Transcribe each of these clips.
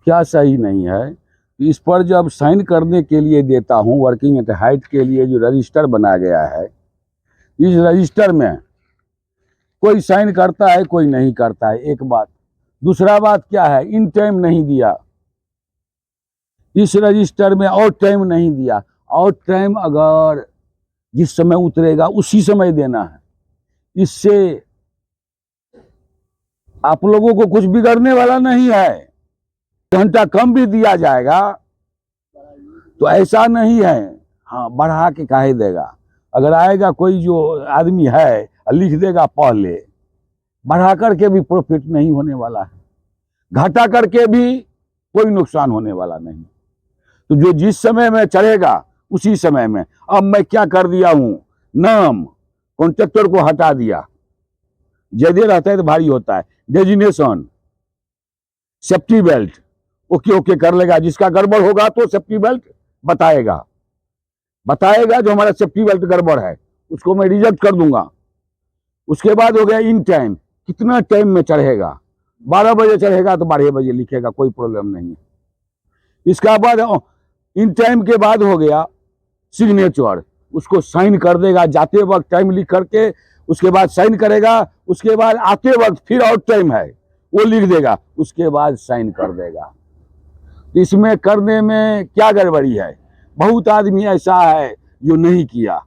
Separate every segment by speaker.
Speaker 1: क्या सही नहीं है। इस पर जब साइन करने के लिए देता हूँ, वर्किंग एट हाइट के लिए जो रजिस्टर बनाया गया है, इस रजिस्टर में कोई साइन करता है, कोई नहीं करता है, एक बात। दूसरा बात क्या है, इन टाइम नहीं दिया इस रजिस्टर में, और टाइम नहीं दिया। और टाइम अगर जिस समय उतरेगा उसी समय देना है। इससे आप लोगों को कुछ बिगड़ने वाला नहीं है। घंटा कम भी दिया जाएगा तो ऐसा नहीं है, हाँ बढ़ा के काहे देगा। अगर आएगा कोई जो आदमी है लिख देगा पहले, बढ़ा करके भी प्रॉफिट नहीं होने वाला है, घटा करके भी कोई नुकसान होने वाला नहीं। तो जो जिस समय में चढ़ेगा उसी समय में। अब मैं क्या कर दिया हूं, नाम कॉन्ट्रैक्टर को हटा दिया, ज्यादा रहता है तो भारी होता है। Designation, safety belt okay okay कर लेगा, जिसका गड़बड़ होगा तो सेफ्टी बेल्ट बताएगा जो हमारा सेफ्टी बेल्ट गड़बड़ है उसको मैं रिजेक्ट कर दूंगा। उसके बाद हो गया इन टाइम, कितना टाइम में चढ़ेगा, 12 बजे चढ़ेगा तो 12 बजे लिखेगा, कोई प्रॉब्लम नहीं है। इसका बाद इन टाइम के बाद हो गया सिग्नेचर, उसको साइन कर देगा जाते वक्त टाइम लिख करके, उसके बाद साइन करेगा, उसके बाद आते वक्त फिर और टाइम है वो लिख देगा, उसके बाद साइन कर देगा। इसमें करने में क्या गड़बड़ी है। बहुत आदमी ऐसा है जो नहीं किया।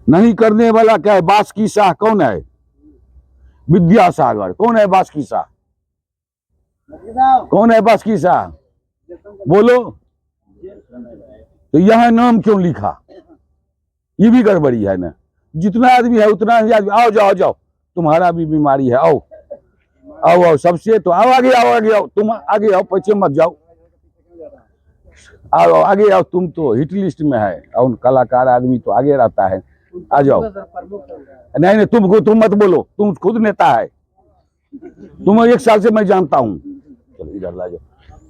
Speaker 1: नहीं करने वाला क्या है, बास की शाह कौन है, विद्यासागर। कौन है बास की शाह, कौन है बास की शाह, बोलो। तो यह नाम क्यों लिखा, ये भी गड़बड़ी है ना। जितना आदमी है उतना ही आदमी, आओ जाओ जाओ, तुम्हारा भी बीमारी है, आओ आओ आओ, सबसे तो आओ, आगे आओ, आगे आओ, तुम आगे आओ, पीछे मत जाओ, आओ आगे आओ, तुम तो हिट लिस्ट में है, और कलाकार आदमी तो आगे रहता है, आ जाओ। नहीं नहीं, तुम मत बोलो, तुम खुद नेता है, तुम 1 साल से मैं जानता हूँ। चलो इधर ला जाओ,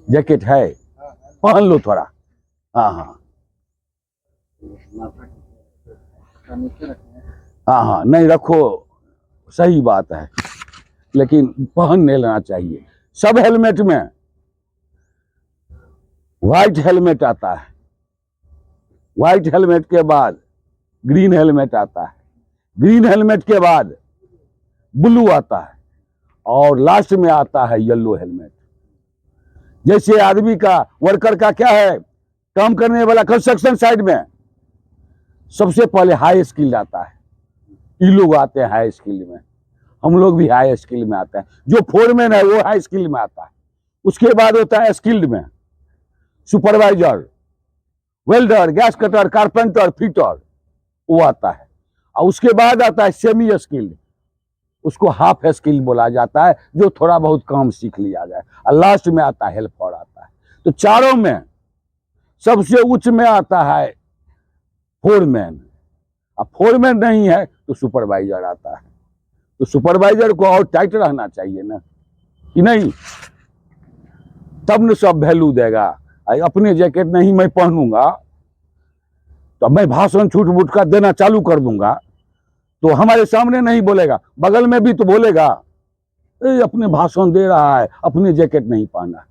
Speaker 1: जैकेट है पहन लो थोड़ा, हाँ हाँ हाँ हाँ, नहीं रखो, सही बात है, लेकिन पहन नहीं लेना चाहिए। सब हेलमेट में व्हाइट हेलमेट आता है, व्हाइट हेलमेट के बाद ग्रीन हेलमेट आता है, ग्रीन हेलमेट के बाद ब्लू आता है, और लास्ट में आता है येलो हेलमेट। जैसे आदमी का, वर्कर का क्या है, काम करने वाला कंस्ट्रक्शन साइड में सबसे पहले हाई स्किल आता है, ये लोग आते हैं हाई स्किल में, हम लोग भी हाई स्किल में आते हैं। जो फोरमैन है वो हाई स्किल में आता है। उसके बाद होता है स्किल्ड में supervisor, welder, gas cutter, carpenter, fitter, वो आता है। और उसके बाद आता है सेमी स्किल्ड, उसको हाफ स्किल बोला जाता है, जो थोड़ा बहुत काम सीख लिया जाए। और लास्ट में आता है हेल्पर आता है। तो चारों में सबसे उच्च में आता है फोरमैन। अब फोरमैन नहीं है तो सुपरवाइजर आता है। तो सुपरवाइजर को और टाइट रहना चाहिए ना, कि नहीं, तब न सब वैल्यू देगा। अपने जैकेट नहीं मैं पहनूंगा तो मैं भाषण छूट बूट का देना चालू कर दूंगा, तो हमारे सामने नहीं बोलेगा, बगल में भी तो बोलेगा, अपने भाषण दे रहा है, अपने जैकेट नहीं पहना।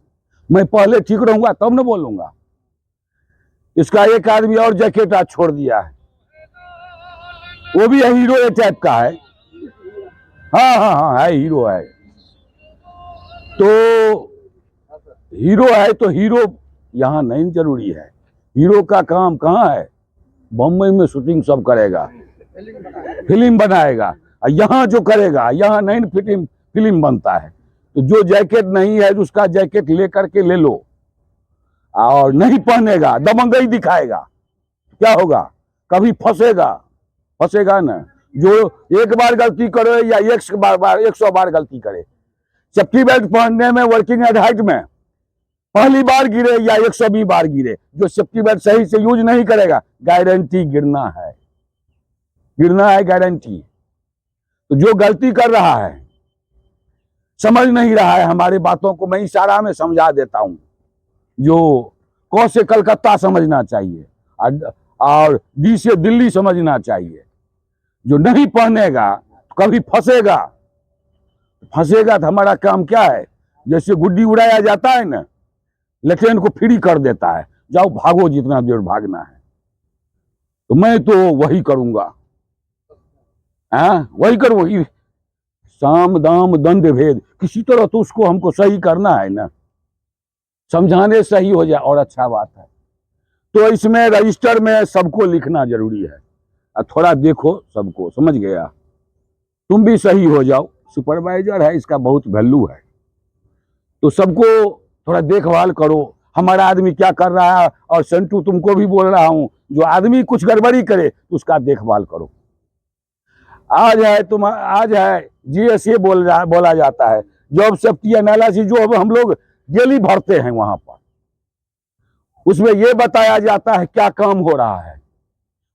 Speaker 1: मैं पहले ठीक रहूंगा तब न बोलूंगा। इसका एक आदमी और जैकेट आज छोड़ दिया है, वो भी हीरो ए टाइप का है, हाँ हाँ हाँ है, हीरो है। तो हीरो है तो हीरो यहाँ नहीं जरूरी है। हीरो का काम कहाँ है, बम्बई में शूटिंग सब करेगा, फिल्म बनाएगा, यहाँ जो करेगा यहाँ नहीं फिल्म बनता है। तो जो जैकेट नहीं है उसका जैकेट ले करके ले लो, और नहीं पहनेगा दबंगई दिखाएगा, क्या होगा, कभी फंसेगा ना। जो एक बार गलती करे या 100 बार गलती करे, सेफ्टी बेल्ट पहनने में, वर्किंग एट हाइट में पहली बार गिरे या 120 बार गिरे, जो सेफ्टी बेल्ट सही से यूज नहीं करेगा, गारंटी गिरना है गारंटी। तो जो गलती कर रहा है, समझ नहीं रहा है हमारी बातों को, मैं इशारा में समझा देता हूं। जो क से कलकत्ता समझना चाहिए और डी से दिल्ली समझना चाहिए। जो नहीं पहनेगा कभी फंसेगा तो हमारा काम क्या है, जैसे गुड्डी उड़ाया जाता है ना, लेकिन को फ्री कर देता है, जाओ भागो जितना देर भागना है। तो मैं तो वही करूंगा, वही करूंगा। साम दाम दंड भेद, किसी तरह तो उसको हमको सही करना है ना, समझाने सही हो जाए और अच्छा बात है। तो इसमें रजिस्टर में सबको लिखना जरूरी है। थोड़ा देखो सबको, समझ गया, तुम भी सही हो जाओ। सुपरवाइजर है, इसका बहुत वैल्यू है। तो सबको थोड़ा देखभाल करो, हमारा आदमी क्या कर रहा है। और संटू तुमको भी बोल रहा हूं, जो आदमी कुछ गड़बड़ी करे तो उसका देखभाल करो। आज है जीएसए बोला जाता है, जॉब सेफ्टी एनालिसिस, जो अब हम लोग डेली भरते हैं वहां पर। उसमें यह बताया जाता है क्या काम हो रहा है,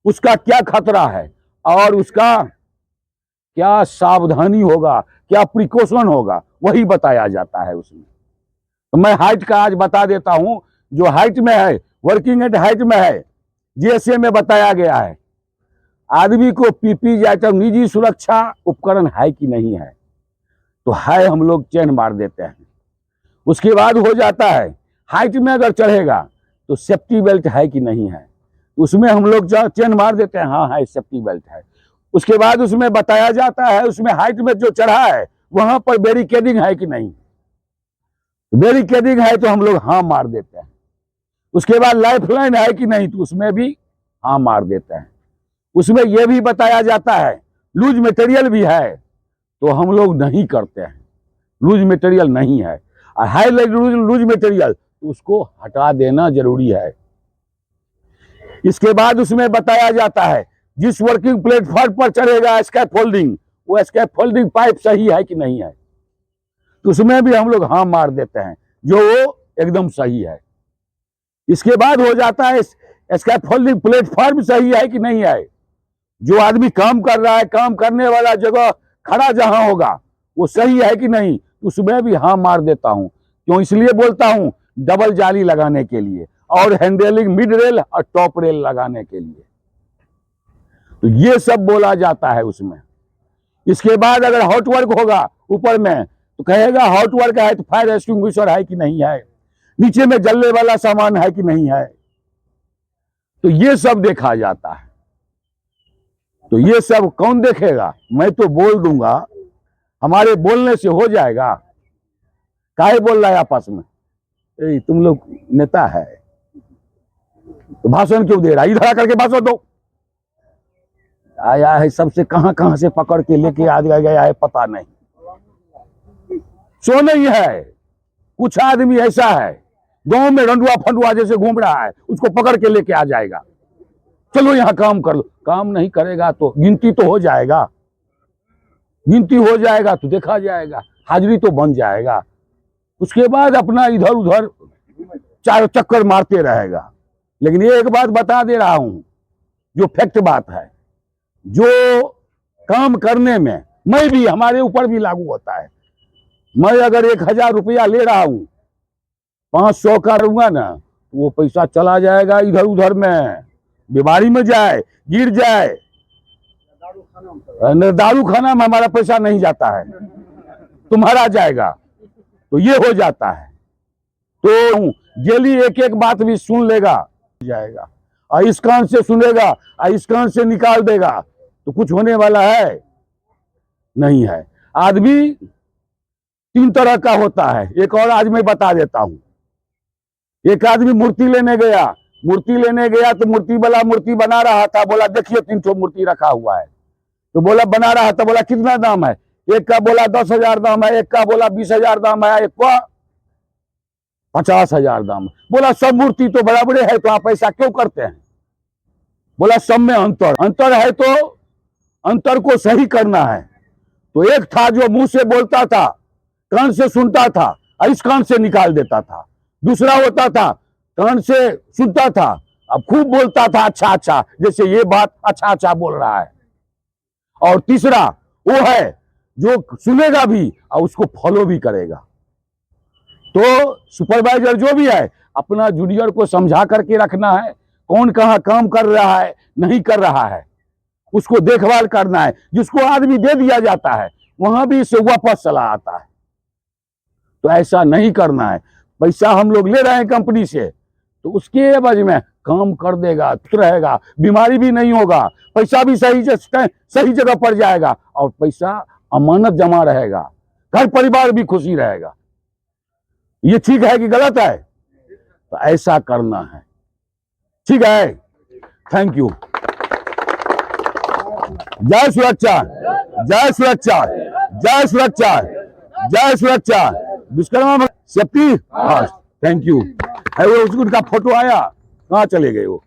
Speaker 1: उसका क्या खतरा है, और उसका क्या सावधानी होगा, क्या प्रिकॉशन होगा, वही बताया जाता है उसमें। तो मैं हाइट का आज बता देता हूं, जो हाइट में है, वर्किंग एट हाइट में है, जीएसए में बताया गया है आदमी को पीपी आइटम निजी सुरक्षा उपकरण है कि नहीं है। तो है, हम लोग चेन मार देते हैं। उसके बाद हो जाता है हाइट में अगर चढ़ेगा तो सेफ्टी बेल्ट है कि नहीं है, उसमें हम लोग चेन मार देते हैं, हाँ है सेफ्टी बेल्ट है। उसके बाद उसमें बताया जाता है, उसमें हाइट में जो चढ़ा है वहां पर बैरिकेडिंग है कि नहीं, बैरिकेडिंग है तो हम लोग हाँ मार देते हैं। उसके बाद लाइफ लाइन है कि नहीं, तो उसमें भी हाँ मार देते हैं। उसमें यह भी बताया जाता है लूज मटेरियल भी है, तो हम लोग नहीं करते हैं, लूज मटेरियल नहीं है। और हाई लूज मटेरियल तो उसको हटा देना जरूरी है। इसके बाद उसमें बताया जाता है जिस वर्किंग प्लेटफॉर्म पर चढ़ेगा स्कैफोल्डिंग, वो स्कैफोल्डिंग पाइप सही है कि नहीं है, तो उसमें भी हम लोग हाँ मार देते हैं, जो वो एकदम सही है। इसके बाद हो जाता है स्कैफोल्डिंग प्लेटफॉर्म सही है कि नहीं है, जो आदमी काम कर रहा है, काम करने वाला जगह खड़ा जहां होगा वो सही है कि नहीं, उसमें भी हाँ मार देता हूं। क्यों, इसलिए बोलता हूं, डबल जाली लगाने के लिए, और हैंडलिंग मिड रेल और टॉप रेल लगाने के लिए। तो ये सब बोला जाता है उसमें। इसके बाद अगर हॉट वर्क होगा ऊपर में, तो कहेगा हॉट वर्क है तो फायर एक्सटिंग्विशर है कि नहीं है, नीचे में जलने वाला सामान है कि नहीं है, तो ये सब देखा जाता है। तो ये सब कौन देखेगा, मैं तो बोल दूंगा, हमारे बोलने से हो जाएगा। काहे बोल रहा है आपस में, तुम लोग नेता है तो भाषण क्यों दे रहा है, इधर आकर के भाषण दो। आया है सबसे कहां कहां से पकड़ के लेके आ गया है पता नहीं, सो नहीं है। कुछ आदमी ऐसा है गांव में रंडुआ फंडुआ जैसे घूम रहा है, उसको पकड़ के लेके आ जाएगा, चलो यहां काम कर लो। काम नहीं करेगा तो गिनती तो हो जाएगा, गिनती हो जाएगा तो देखा जाएगा, हाजिरी तो बन जाएगा। उसके बाद अपना इधर उधर चार चक्कर मारते रहेगा। लेकिन ये एक बात बता दे रहा हूं, जो फैक्ट बात है, जो काम करने में मैं भी, हमारे ऊपर भी लागू होता है। मैं अगर 1000 रुपया ले रहा हूं, 500 का रहूंगा ना, वो पैसा चला जाएगा इधर उधर में, बीमारी में जाए, गिर जाए। दारू खाना में हमारा पैसा नहीं जाता है, तुम्हारा जाएगा। तो ये हो जाता है। तो जेली एक एक बात भी सुन लेगा जाएगा, और इस कान से सुनेगा और इस कान से निकाल देगा, तो कुछ होने वाला है नहीं है। आदमी 3 तरह का होता है। एक और आज मैं बता देता हूं। एक आदमी मूर्ति लेने गया, तो मूर्ति वाला मूर्ति बना रहा था, बोला देखिए 3 मूर्ति रखा हुआ है। तो बोला बना रहा था, बोला कितना दाम है, एक का बोला 10,000 दाम है, एक का बोला 20,000 दाम है, एक का 50,000 दाम। बोला सब मूर्ति तो बराबर है, तो आप ऐसा क्यों करते हैं। बोला सब में अंतर है, तो अंतर को सही करना है। तो एक था जो मुंह से बोलता था, कान से सुनता था और इस कान से निकाल देता था। दूसरा होता था कान से सुनता था, अब खूब बोलता था अच्छा अच्छा, जैसे ये बात अच्छा अच्छा बोल रहा है। और तीसरा वो है जो सुनेगा भी और उसको फॉलो भी करेगा। तो सुपरवाइजर जो भी है, अपना जूनियर को समझा करके रखना है, कौन कहाँ काम कर रहा है नहीं कर रहा है, उसको देखभाल करना है। जिसको आदमी दे दिया जाता है वहां भी इससे वापस चला आता है। तो ऐसा नहीं करना है। पैसा हम लोग ले रहे हैं कंपनी से, तो उसके एवज में काम कर देगा, रहेगा, बीमारी भी नहीं होगा, पैसा भी सही जगह पर जाएगा और पैसा अमानत जमा रहेगा, घर परिवार भी खुशी रहेगा। ये ठीक है कि गलत है? तो ऐसा करना है, ठीक है। Thank you. जय सुरक्षा, जय सुरक्षा, जय सुरक्षा, जय सुरक्षा। विश्वकर्मा सेफ्टी, हाँ, थैंक यू। है वो उसका फोटो आया, कहाँ चले गए वो?